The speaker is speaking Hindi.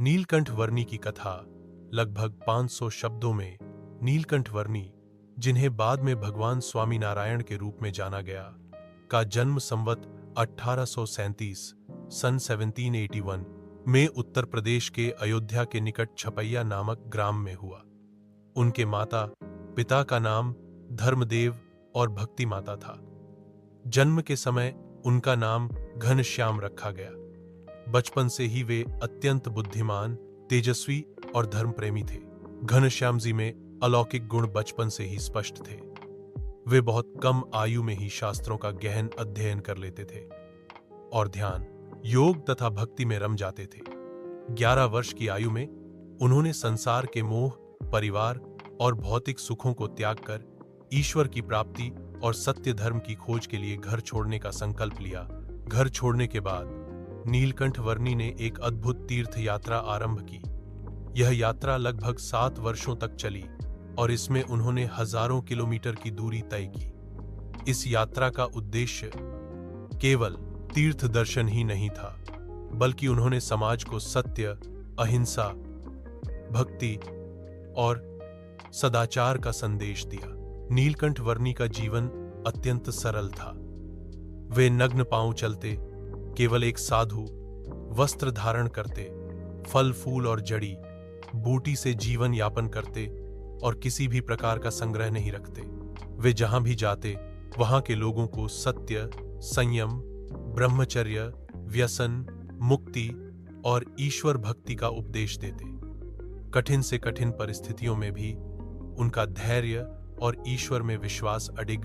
नीलकंठ वर्णी की कथा लगभग 500 शब्दों में नीलकंठ वर्णी, जिन्हें बाद में भगवान स्वामीनारायण के रूप में जाना गया, का जन्म संवत 1837 सन 1781 में उत्तर प्रदेश के अयोध्या के निकट छपैया नामक ग्राम में हुआ। उनके माता पिता का नाम धर्मदेव और भक्ति माता था। जन्म के समय उनका नाम घनश्याम रखा गया। बचपन से ही वे अत्यंत बुद्धिमान, तेजस्वी और धर्मप्रेमी थे। घनश्याम जी में अलौकिक गुण बचपन से ही स्पष्ट थे। वे बहुत कम आयु में ही शास्त्रों का गहन अध्ययन कर लेते थे और ध्यान, योग तथा भक्ति में रम जाते थे। 11 वर्ष की आयु में उन्होंने संसार के मोह, परिवार और भौतिक सुखों को त्याग कर ईश्वर की प्राप्ति और सत्य धर्म की खोज के लिए घर छोड़ने का संकल्प लिया। घर छोड़ने के बाद नीलकंठ वर्णी ने एक अद्भुत तीर्थ यात्रा आरंभ की। यह यात्रा लगभग 7 वर्षों तक चली और इसमें उन्होंने हजारों किलोमीटर की दूरी तय की। इस यात्रा का उद्देश्य केवल तीर्थ दर्शन ही नहीं था, बल्कि उन्होंने समाज को सत्य, अहिंसा, भक्ति और सदाचार का संदेश दिया। नीलकंठ वर्णी का जीवन अत्यंत सरल था। वे नग्न पांव चलते, केवल एक साधु वस्त्र धारण करते, फल फूल और जड़ी बूटी से जीवन यापन करते और किसी भी प्रकार का संग्रह नहीं रखते। वे जहां भी जाते वहां के लोगों को सत्य, संयम, ब्रह्मचर्य, व्यसन मुक्ति और ईश्वर भक्ति का उपदेश देते। कठिन से कठिन परिस्थितियों में भी उनका धैर्य और ईश्वर में विश्वास अडिग